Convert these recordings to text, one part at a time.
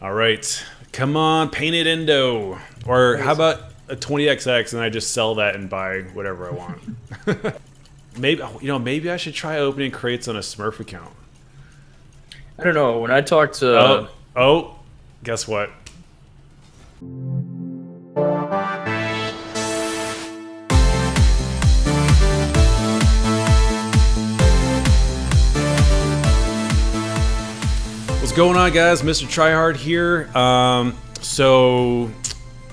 All right. Come on, painted Indo. Or how about a 20XX and I just sell that and buy whatever I want. Maybe I should try opening crates on a Smurf account. I don't know. When I talked to Guess what? What's going on, guys? Mr. Tryhard here. So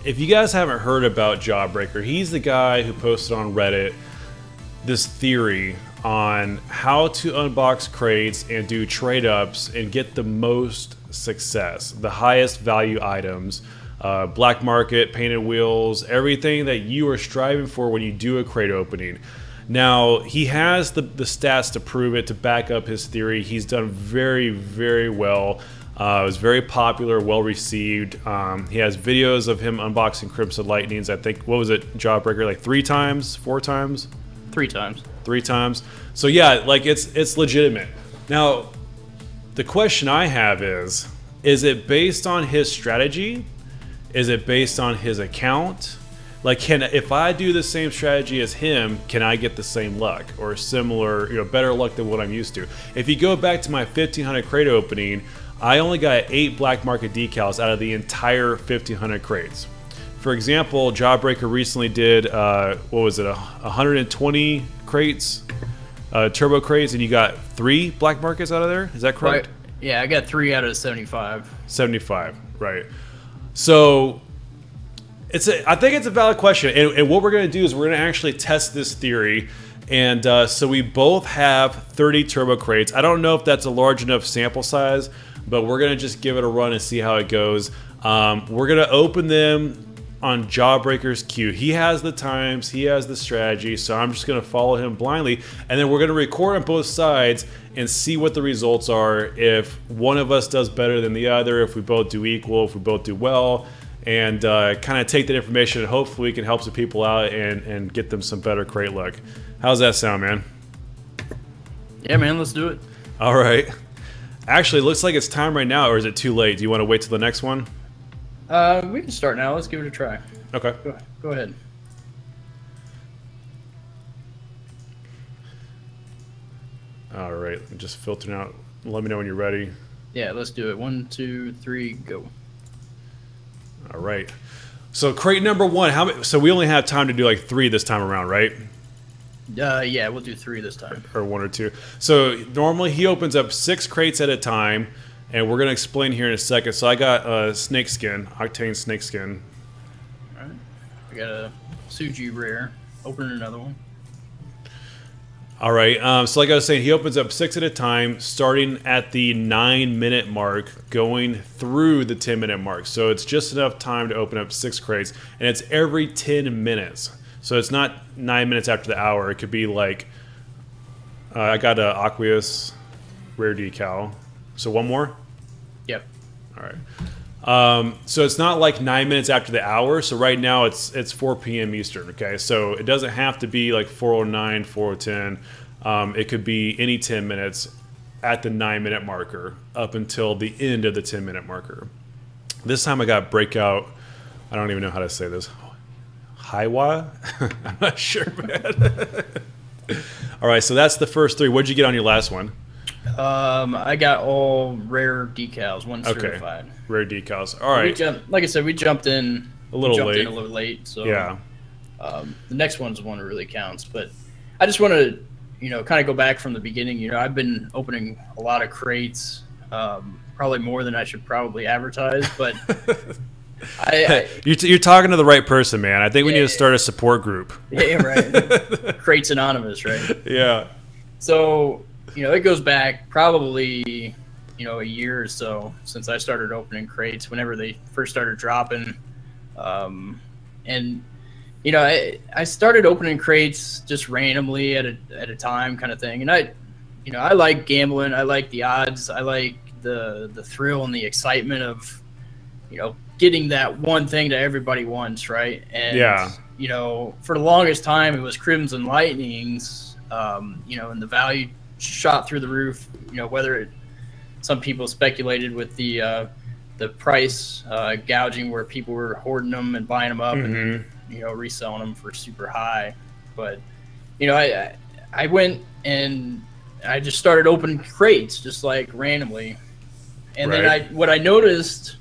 if you guys haven't heard about Jawbreaker, he's the guy who posted on Reddit this theory on how to unbox crates and do trade-ups and get the most success, the highest value items, black market, painted wheels, everything that you are striving for when you do a crate opening. Now, he has the stats to prove it, to back up his theory. He's done very, very well. It was very popular, well received. He has videos of him unboxing Crimson Lightnings. I think, what was it, Jawbreaker, like 3 times, 4 times? 3 times. 3 times. So yeah, like it's legitimate. Now, the question I have is it based on his strategy? Is it based on his account? Like, if I do the same strategy as him, can I get the same luck or similar, better luck than what I'm used to? If you go back to my 1500 crate opening, I only got 8 black market decals out of the entire 1500 crates. For example, Jawbreaker recently did, what was it, 120 crates, turbo crates, and you got 3 black markets out of there? Is that correct? Right. Yeah, I got 3 out of 75. 75, right. So I think it's a valid question, and what we're going to do is we're going to actually test this theory, and so we both have 30 turbo crates. I don't know if that's a large enough sample size, but we're going to just give it a run and see how it goes. We're going to open them on Jawbreaker's queue. He has the times, he has the strategy, so I'm just going to follow him blindly, and then we're going to record on both sides and see what the results are, if one of us does better than the other, if we both do equal, if we both do well, and kind of take that information and hopefully we can help some people out and get them some better crate luck. How's that sound, man? Yeah, man, let's do it. All right. Actually, it looks like it's time right now, or is it too late? Do you want to wait till the next one? We can start now. Let's give it a try. Okay. Go ahead. All right. I'm just filtering out. Let me know when you're ready. Yeah, let's do it. 1, 2, 3, go. All right. So crate number 1. So we only have time to do like 3 this time around, right? Yeah, we'll do 3 this time. Or 1 or 2. So normally he opens up 6 crates at a time, and we're gonna explain here in a second. So I got snakeskin, octane snakeskin. All right. I got a Suji rare. Opening another one. All right. So like I was saying, he opens up 6 at a time, starting at the 9-minute mark, going through the 10-minute mark. So it's just enough time to open up 6 crates, and it's every 10 minutes. So it's not 9 minutes after the hour. It could be like, I got an Aqueous rare decal. So 1 more? Yep. All right. So it's not like 9 minutes after the hour. So right now it's 4 p.m. Eastern. Okay, so it doesn't have to be like 4:09, 4:10. It could be any 10 minutes at the 9-minute marker up until the end of the 10-minute marker. This time I got breakout. I don't even know how to say this. Haiwa? I'm not sure, man. All right, so that's the first 3. What'd you get on your last one? I got all rare decals, 1 certified. Rare decals. All right. Like I said, we jumped in a little late. So yeah. The next one's the one that really counts. But I just want to, kind of go back from the beginning. I've been opening a lot of crates, probably more than I should probably advertise. But you're talking to the right person, man. I think we need to start a support group. Yeah, right. Crates Anonymous, right? Yeah. So, it goes back probably, a year or so since I started opening crates, whenever they first started dropping. And, I started opening crates just randomly at a time kind of thing. And I like gambling. I like the odds. I like the thrill and the excitement of, getting that one thing that everybody wants, right? And, yeah. For the longest time, it was Crimson Lightnings, and the value shot through the roof, whether some people speculated with the the price gouging where people were hoarding them and buying them up and reselling them for super high. But I went and I just started opening crates just like randomly, and then what I noticed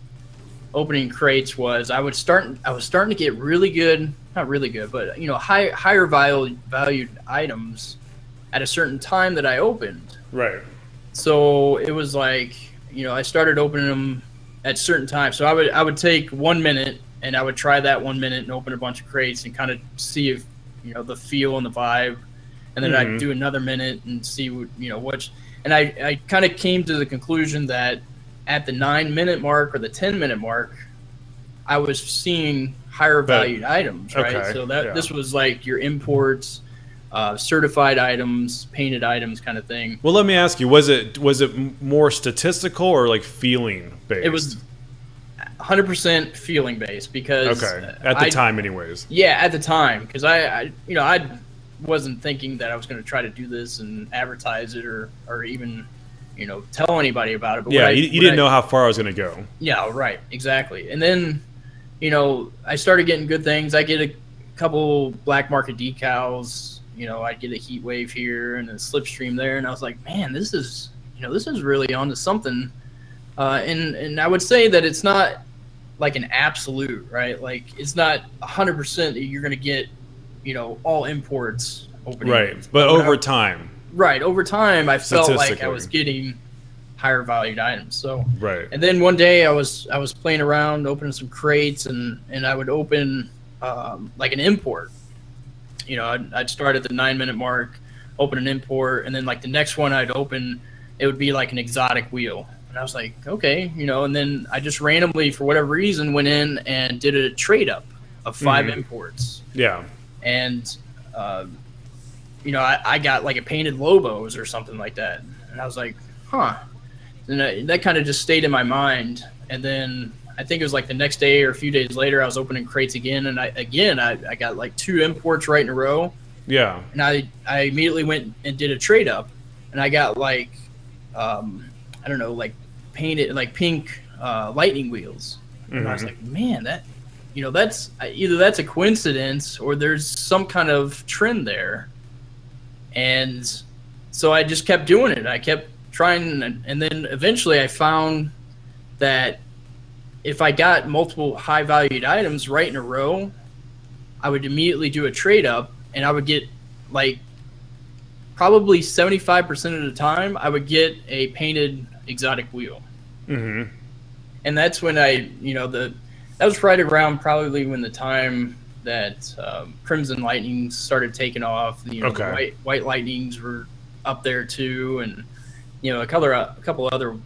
opening crates was I was starting to get really good, not really good, but higher valued items at a certain time that I opened. Right. So it was like, I started opening them at certain times. So I would take 1 minute and I would try that 1 minute and open a bunch of crates and kind of see if, the feel and the vibe. And then I'd do another minute and see what, and I kind of came to the conclusion that at the 9-minute mark or the 10-minute mark, I was seeing higher valued items, right? Okay, So this was like your imports, certified items, painted items, kind of thing. Well, let me ask you: was it more statistical or like feeling based? It was 100% feeling based because at the time, anyways. Yeah, at the time, because I wasn't thinking that I was going to try to do this and advertise it or even tell anybody about it. But yeah, you didn't know how far I was going to go. Yeah, right, exactly. And then I started getting good things. I get a couple black market decals. I'd get a heat wave here and a slipstream there, and I was like, man, this is really onto something. And I would say that it's not like an absolute, right? Like it's not 100% that you're going to get, all imports opening. Right, but over time. Right, over time, I felt like I was getting higher valued items. So right. And then one day I was playing around, opening some crates, and I would open like an import. I'd start at the 9-minute mark, open an import, and then like the next one I'd open, it would be like an exotic wheel. And I was like, okay, and then I just randomly, for whatever reason, went in and did a trade up of 5 imports. Yeah. And, I got like a painted Lobos or something like that. And I was like, huh. And that kind of just stayed in my mind. And then I think it was like the next day or a few days later, I was opening crates again. And I got like 2 imports right in a row. Yeah. And I immediately went and did a trade up. And I got like, I don't know, like painted, like pink lightning wheels. And I was like, man, that, that's either that's a coincidence or there's some kind of trend there. And so I just kept doing it. I kept trying, and then eventually I found that if I got multiple high valued items right in a row, I would immediately do a trade up, and I would get like probably 75% of the time I would get a painted exotic wheel. And that's when that was right around probably when the time that Crimson Lightnings started taking off. The white Lightnings were up there too, and a couple other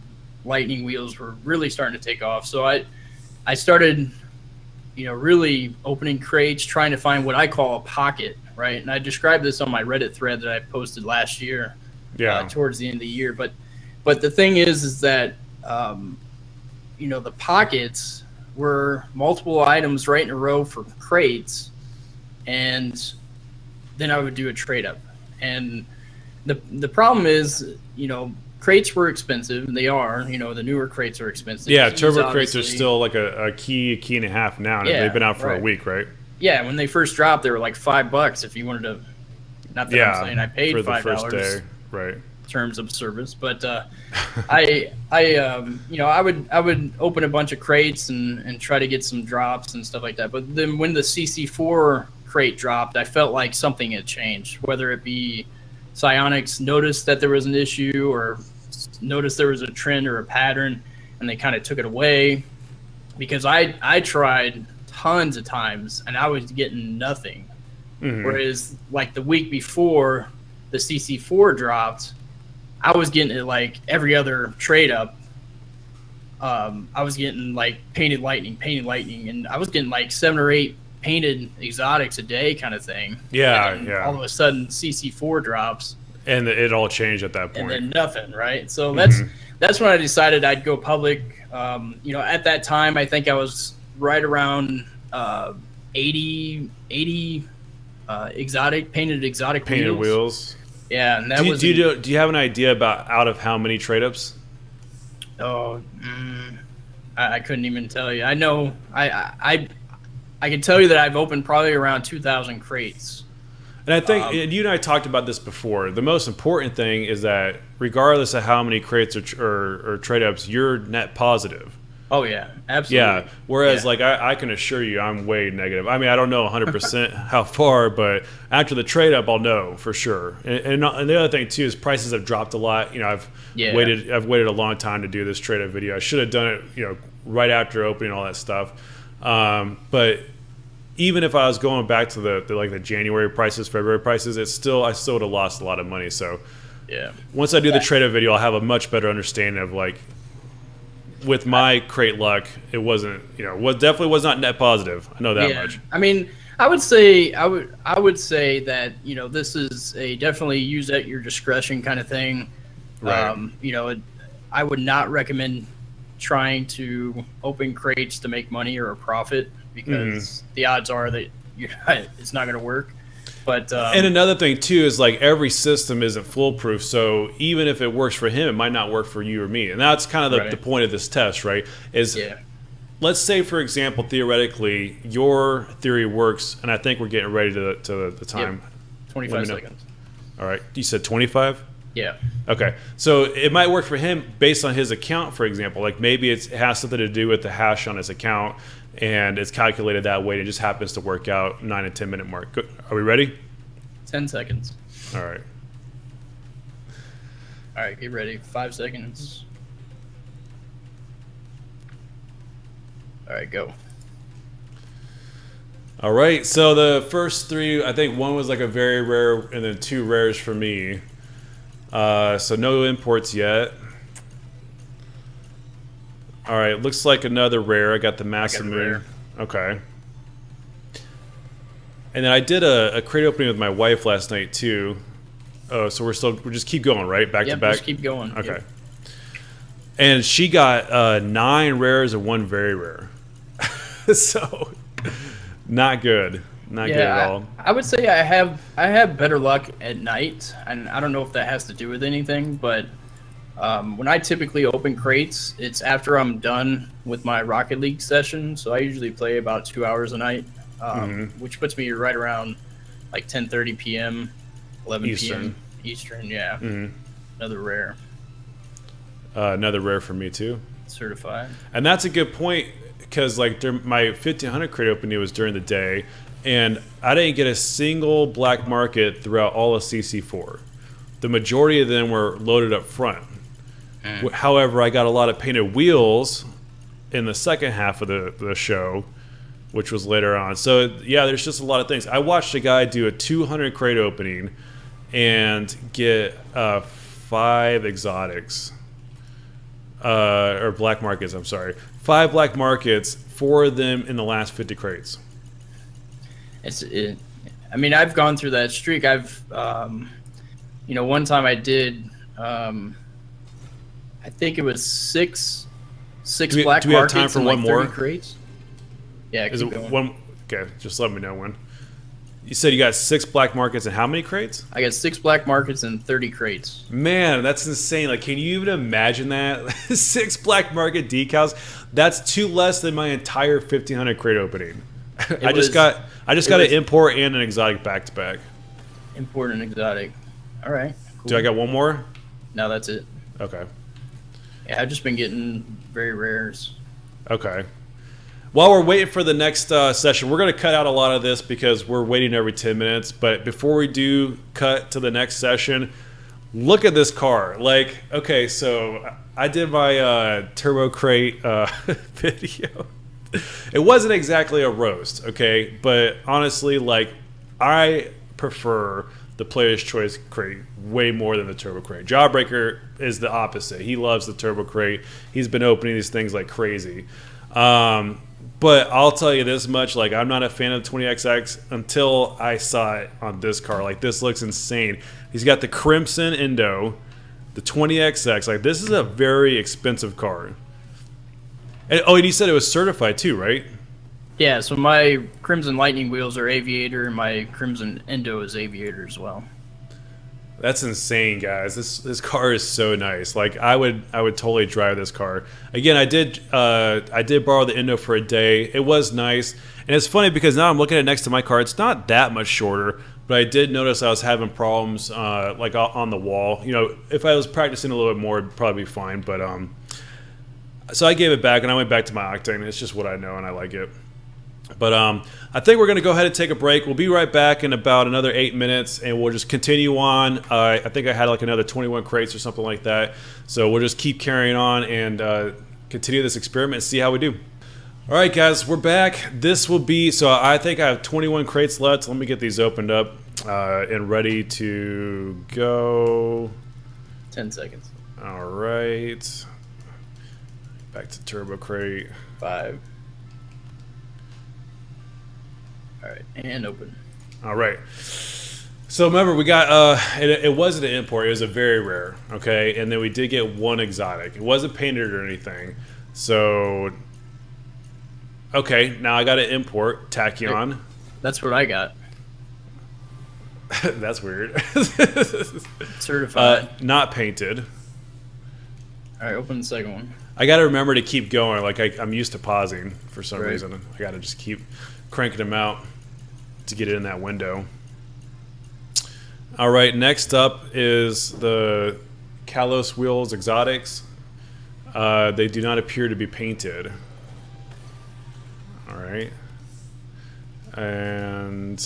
lightning wheels were really starting to take off. So I started really opening crates, trying to find what I call a pocket, right? And I described this on my Reddit thread that I posted last year, towards the end of the year. But the thing is that the pockets were multiple items right in a row for crates, and then I would do a trade up. And the problem is, crates were expensive, and they are. The newer crates are expensive. Yeah, turbo crates are still like a key and a half now, and they've been out for a week, right? Yeah, when they first dropped, they were like $5 if you wanted to. Not that I'm saying I paid for the $5. First day, right? Terms of service, but I would open a bunch of crates and try to get some drops and stuff like that. But then when the CC4 crate dropped, I felt like something had changed, whether it be Psionics noticed that there was an issue or noticed there was a trend or a pattern, and they kind of took it away, because I tried tons of times and I was getting nothing. Whereas like the week before the CC4 dropped, I was getting it like every other trade up. I was getting like painted lightning, and I was getting like 7 or 8 painted exotics a day kind of thing. Yeah. All of a sudden CC4 drops. And it all changed at that point. And then nothing, right? So that's when I decided I'd go public. At that time, I think I was right around 80 painted wheels. Yeah, and that was. Do you have an idea about out of how many trade ups? Oh, I couldn't even tell you. I know I can tell you that I've opened probably around 2,000 crates. And I think and you and I talked about this before. The most important thing is that regardless of how many crates or trade ups, you're net positive. Oh yeah, absolutely. Yeah. Whereas like I can assure you, I'm way negative. I mean, I don't know 100% how far, but after the trade up, I'll know for sure. And the other thing too is prices have dropped a lot. You know, I've waited a long time to do this trade up video. I should have done it, you know, right after opening all that stuff. But even if I was going back to the January prices, February prices, I still would have lost a lot of money. So yeah, once I do the trade up video, I'll have a much better understanding of like. With my crate luck, it wasn't, you know, definitely was not net positive. I know that much. I mean, I would say that, you know, this is a definitely use at your discretion kind of thing. Right. You know, I would not recommend trying to open crates to make money or a profit because the odds are that it's not going to work. But and another thing too is like every system isn't foolproof, so even if it works for him, it might not work for you or me, and that's kind of the point of this test, right? Is let's say, for example, theoretically, your theory works, and I think we're getting ready to the time. 25 seconds. All right, you said 25. Yeah. Okay, so it might work for him based on his account, for example. Like maybe it has something to do with the hash on his account, and it's calculated that way. And it just happens to work out 9 and 10 minute mark. Are we ready? 10 seconds. All right. All right, get ready. 5 seconds. All right, go. All right, so the first three, I think one was like a very rare, and then 2 rares for me. So no imports yet. All right, looks like another rare. I got the Maximus. Okay. And then I did a crate opening with my wife last night too. Oh, so we're just keep going, right? Back to back. Just keep going. Okay. Yep. And she got 9 rares and 1 very rare. So not good. Not good at all. I would say I have better luck at night, and I don't know if that has to do with anything, but when I typically open crates, it's after I'm done with my Rocket League session. So I usually play about 2 hours a night, which puts me right around like 10:30 p.m., 11 p.m. Eastern. Yeah. Another rare. Another rare for me too. Certified. And that's a good point because like my 1500 crate opening was during the day, and I didn't get a single black market throughout all of CC4. The majority of them were loaded up front. However, I got a lot of painted wheels in the second half of the show, which was later on. So yeah, there's just a lot of things. I watched a guy do a 200 crate opening and get 5 exotics. Or black markets, I'm sorry. 5 black markets, 4 of them in the last 50 crates. I mean, I've gone through that streak. I've, you know, one time I did, I think it was six black markets. Do we have time for in one like more? 30 crates. Yeah, Is keep it going. one? Okay, just let me know when. You said you got 6 black markets and how many crates? I got 6 black markets and 30 crates. Man, that's insane. Like, can you even imagine that? 6 black market decals. That's 2 less than my entire 1500 crate opening. I just got an import and an exotic back to back. Import and exotic. All right. Cool. Do I got one more? No, that's it. Okay. Yeah, I've just been getting very rares. Okay. While we're waiting for the next session, we're going to cut out a lot of this because we're waiting every 10 minutes. But before we do cut to the next session, look at this car. Like, okay, so I did my Turbo Crate video. It wasn't exactly a roast, okay? But honestly, like, I prefer the Player's Choice Crate way more than the Turbo Crate. Jawbreaker is the opposite. He loves the Turbo Crate. He's been opening these things like crazy. But I'll tell you this much, like, I'm not a fan of the 20XX until I saw it on this car. Like, this looks insane. He's got the Crimson Indo, the 20XX. Like, this is a very expensive car. And, oh, and you said it was certified too, right? Yeah, so my Crimson Lightning wheels are Aviator, and my Crimson Indo is Aviator as well. That's insane, guys. This car is so nice. Like I would totally drive this car. Again, I did borrow the Indo for a day. It was nice, and it's funny because now I'm looking at it next to my car. It's not that much shorter, but I did notice I was having problems like on the wall. You know, if I was practicing a little bit more, it'd probably be fine. But so I gave it back, and I went back to my Octane. It's just what I know, and I like it. But I think we're going to go ahead and take a break. We'll be right back in about another 8 minutes, and we'll just continue on. I think I had like another 21 crates or something like that. So we'll just keep carrying on and continue this experiment and see how we do. All right, guys, we're back. This will be, so I think I have 21 crates left. Let me get these opened up and ready to go. 10 seconds. All right. Back to Turbo Crate. 5. All right, and open. All right. So remember, we got it wasn't an import; it was a very rare. Okay, and then we did get one exotic. It wasn't painted or anything. So, okay, now I got an import Tachyon. That's what I got. That's weird. Certified. Not painted. All right, open the second one. I got to remember to keep going. Like I'm used to pausing for some reason. I got to just keep cranking them out to get it in that window. All right, next up is the Kalos Wheels Exotics. They do not appear to be painted. All right. And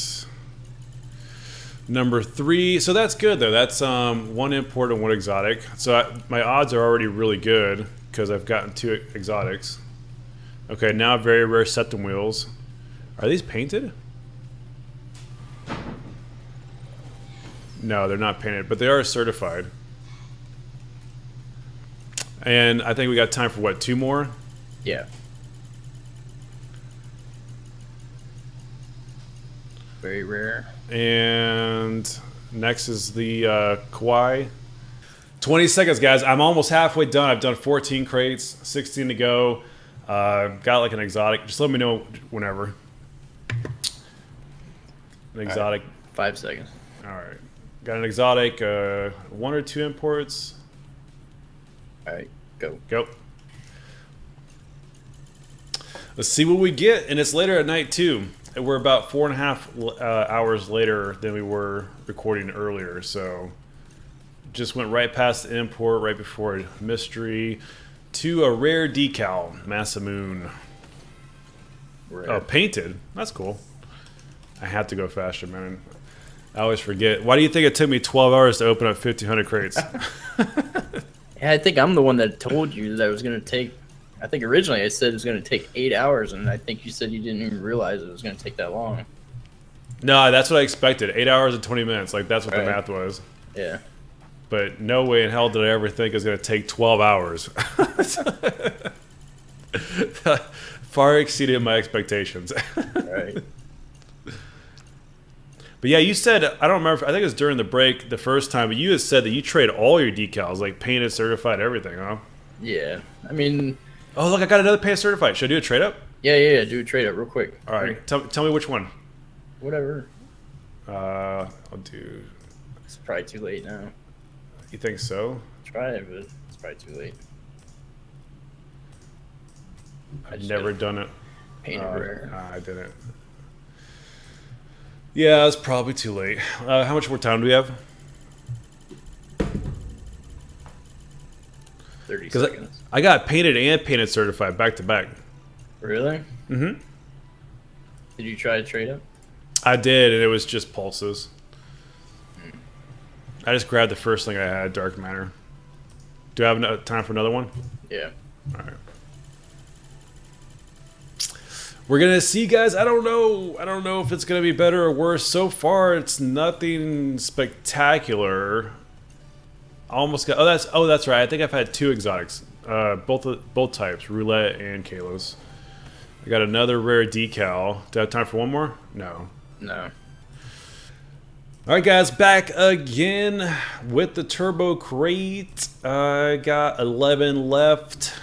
number 3, so that's good though. That's one import and one exotic. So my odds are already really good because I've gotten 2 exotics. Okay, now very rare septum wheels. Are these painted? No, they're not painted, but they are certified. And I think we got time for what, 2 more? Yeah. Very rare. And next is the Kawhi. 20 seconds, guys. I'm almost halfway done. I've done 14 crates, 16 to go. Got like an exotic. Just let me know whenever. An exotic. Right. 5 seconds. All right. Got an exotic, 1 or 2 imports. All right, go. Go. Let's see what we get. And it's later at night, too. We're about 4.5 hours later than we were recording earlier. So just went right past the import, right before a mystery, to a rare decal, Masamoon. Oh, painted. That's cool. I have to go faster, man. I always forget. Why do you think it took me 12 hours to open up 1,500 crates? Yeah, I think I'm the one that told you that it was going to take. I think originally I said it was going to take 8 hours, and I think you said you didn't even realize it was going to take that long. No, that's what I expected. 8 hours and 20 minutes. Like, that's what the math was. Yeah. But no way in hell did I ever think it was going to take 12 hours. Far exceeded my expectations. Right. But yeah, you said, I don't remember, I think it was during the break the first time, but you had said that you trade all your decals, like painted, certified, everything, huh? Yeah. I mean... Oh, look, I got another painted certified. Should I do a trade up? Yeah, do a trade up real quick. All right, tell me which one. Whatever. I'll do... It's probably too late now. You think so? Try it, but it's probably too late. I've never done it. Painted rare. I didn't. Yeah, it's probably too late. How much more time do we have? 30 seconds. I got painted and painted certified back to back. Really? Mm-hmm. Did you try to trade up? I did, and it was just pulses. I just grabbed the first thing I had, Dark Matter. Do I have time for another one? Yeah. All right. We're gonna see, guys. I don't know if it's gonna be better or worse. So far, it's nothing spectacular. Almost got. Oh, that's right. I think I've had 2 exotics, both types, roulette and Kalos. I got another rare decal. Do I have time for one more? No. No. All right, guys, back again with the turbo crate. I got 11 left.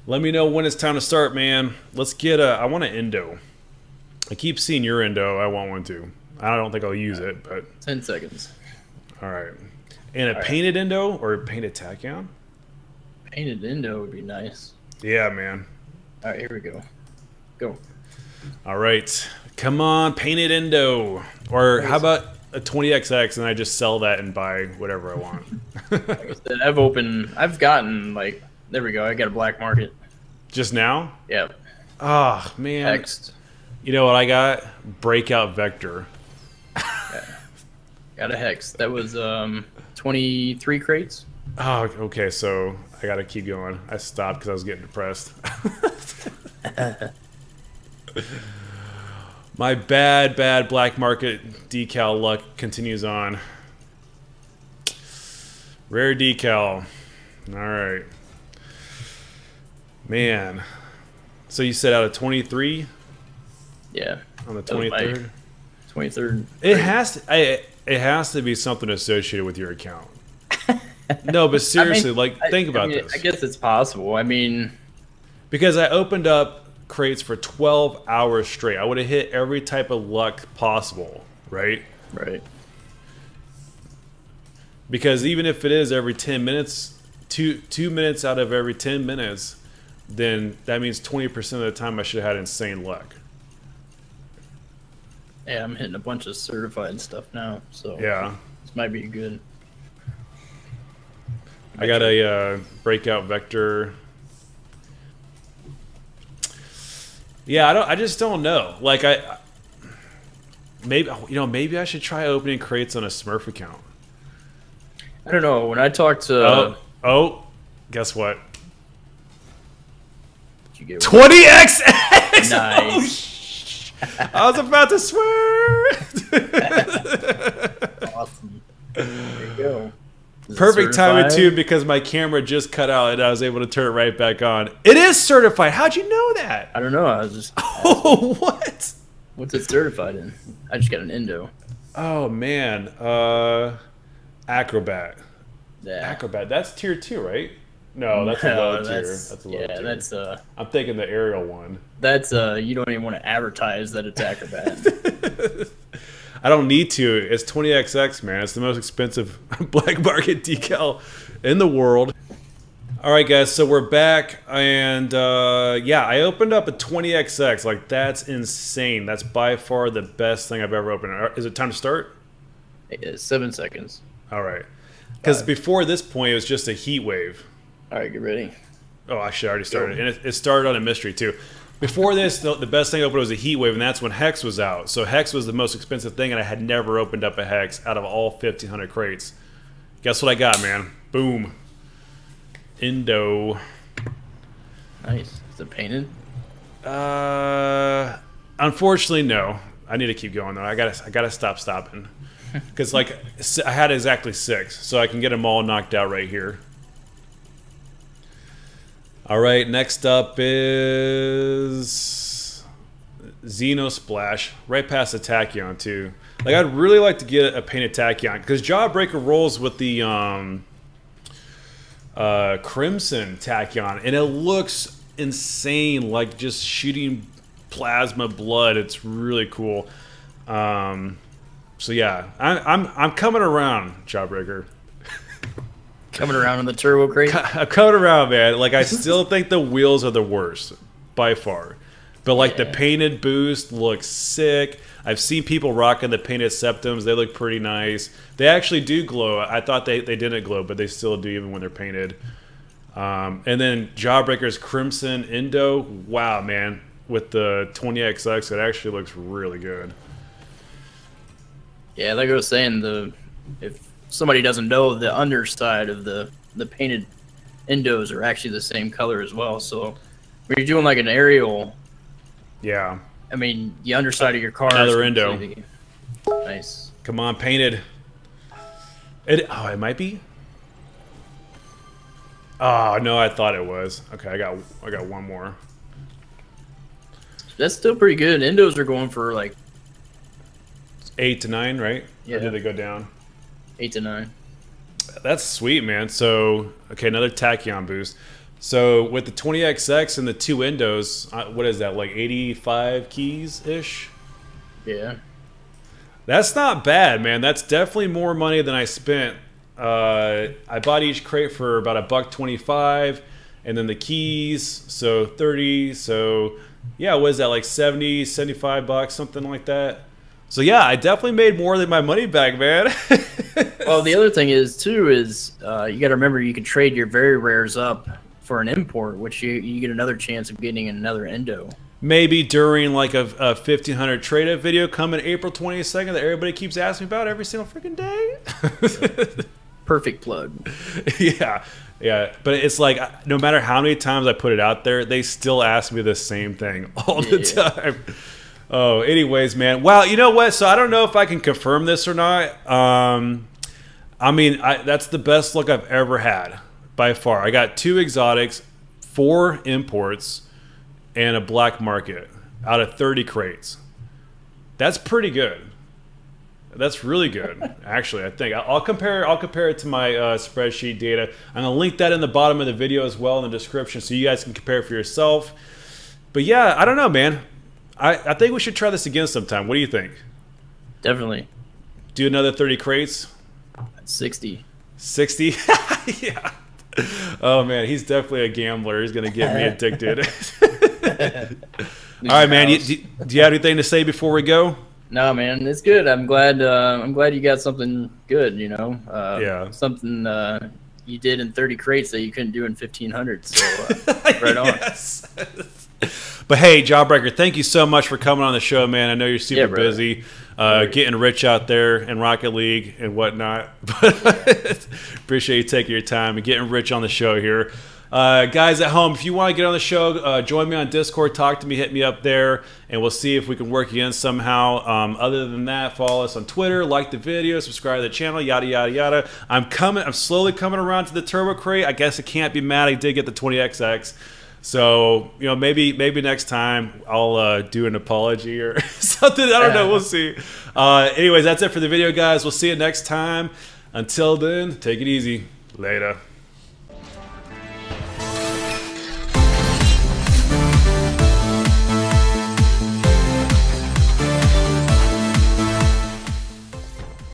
Let me know when it's time to start, man. Let's get I want an Indo. I keep seeing your Indo. I want one too. I don't think I'll use it, but 10 seconds. all right. And a All right. painted endo or a painted tachyon? Painted endo would be nice. Yeah, man. All right, here we go. Go. All right. Come on, painted endo. Or how about a 20XX and I just sell that and buy whatever I want? Like I said, I've gotten like, there we go. I got a black market. Just now? Yep. Oh, man. Next. You know what I got? Breakout Vector. Got a hex. That was 23 crates. Oh, okay. So I got to keep going. I stopped because I was getting depressed. My bad black market decal luck continues on. Rare decal. All right. Man. So you said out of 23? Yeah. On the 23rd? 23rd. It has to be something associated with your account. No, but seriously, think about this. I guess it's possible. I mean, because I opened up crates for 12 hours straight. I would have hit every type of luck possible, right? Right. Because even if it is every 10 minutes, 2 minutes out of every 10 minutes, then that means 20% of the time I should have had insane luck. Yeah, I'm hitting a bunch of certified stuff now, so Yeah. this might be good. I got a breakout vector. Yeah, I just don't know. Like maybe I should try opening crates on a Smurf account. I don't know. When I talked to guess what? Did you get 20XX. Nice. I was about to swear. Awesome. There you go. Perfect timing too, because my camera just cut out and I was able to turn it right back on. It is certified. How'd you know that? I don't know. I was just. Oh, what? What's it certified in? I just got an endo. Oh man, Acrobat. Yeah. Acrobat. That's tier 2, right? No, that's a low tier. That's a low tier. That's I'm thinking the aerial one. That's you don't even want to advertise that it's Acrobat. I don't need to. It's 20XX, man. It's the most expensive black market decal in the world. All right, guys. So we're back, and yeah, I opened up a 20XX. Like, that's insane. That's by far the best thing I've ever opened. Is it time to start? 7 seconds. All right. Because before this point, it was just a heat wave. All right, get ready. Oh, I should already started. And it started on a mystery, too. Before this, the best thing I opened was a heat wave, and that's when Hex was out. So Hex was the most expensive thing, and I had never opened up a Hex out of all 1,500 crates. Guess what I got, man? Boom. Endo. Nice. Is it painted? Unfortunately, no. I need to keep going, though. I gotta stop stopping. Because, like, I had exactly 6, so I can get them all knocked out right here. All right, next up is Xenosplash, right past the Tachyon too. Like, I'd really like to get a painted Tachyon because Jawbreaker rolls with the Crimson Tachyon, and it looks insane, like just shooting plasma blood. It's really cool. So yeah, I'm coming around, Jawbreaker. Coming around on the turbo crate? I'm coming around, man. Like, I still think the wheels are the worst, by far. But, like, the painted boost looks sick. I've seen people rocking the painted septums. They look pretty nice. They actually do glow. I thought they didn't glow, but they still do even when they're painted. And then Jawbreaker's Crimson Endo. Wow, man. With the 20XX, it actually looks really good. Yeah, like I was saying, if somebody doesn't know, the underside of the painted endos are actually the same color as well. So when you're doing like an aerial, yeah, I mean the underside of your car. Another endo. Nice. Come on, painted. It might be. Oh no, I thought it was. Okay, I got one more. That's still pretty good. Endos are going for like 8 to 9, right? Yeah. Or did they go down? 8 to 9. That's sweet, man. So, okay, another Tachyon boost. So, with the 20XX and the 2 endos, what is that, like 85 keys-ish? Yeah. That's not bad, man. That's definitely more money than I spent I bought each crate for about $1.25, and then the keys, so 30. So yeah, what is that, like 70, 75 bucks, something like that. So yeah, I definitely made more than my money back, man. Well, the other thing is too is you got to remember you can trade your very rares up for an import, which you get another chance of getting another endo. Maybe during like a 1500 trade up video coming April 22nd that everybody keeps asking me about every single freaking day. Perfect plug. Yeah, yeah. But it's like no matter how many times I put it out there, they still ask me the same thing all the time. Oh, anyways, man. Wow, you know what? So I don't know if I can confirm this or not. I mean, that's the best luck I've ever had by far. I got 2 exotics, 4 imports, and a black market out of 30 crates. That's pretty good. That's really good, actually. I think I'll compare it to my spreadsheet data. I'm gonna link that in the bottom of the video as well in the description, so you guys can compare it for yourself. But yeah, I don't know, man. I think we should try this again sometime. What do you think? Definitely. Do another 30 crates? 60. 60? Yeah. Oh man, he's definitely a gambler. He's gonna get me addicted. All right, man. Do you have anything to say before we go? No, man, it's good. I'm glad you got something good. You know, yeah, something you did in 30 crates that you couldn't do in 1500. So right on. Yes. But hey, Jawbreaker, thank you so much for coming on the show, man. I know you're super busy, getting rich out there in Rocket League and whatnot. But appreciate you taking your time and getting rich on the show here. Guys at home, if you want to get on the show, join me on Discord, talk to me, hit me up there, and we'll see if we can work again somehow. Other than that, follow us on Twitter, like the video, subscribe to the channel, yada, yada, yada. I'm slowly coming around to the Turbo Crate. I guess I can't be mad I did get the 20XX. So, you know, maybe next time I'll do an apology or something. I don't know. We'll see. Anyways, that's it for the video, guys. We'll see you next time. Until then, take it easy. Later.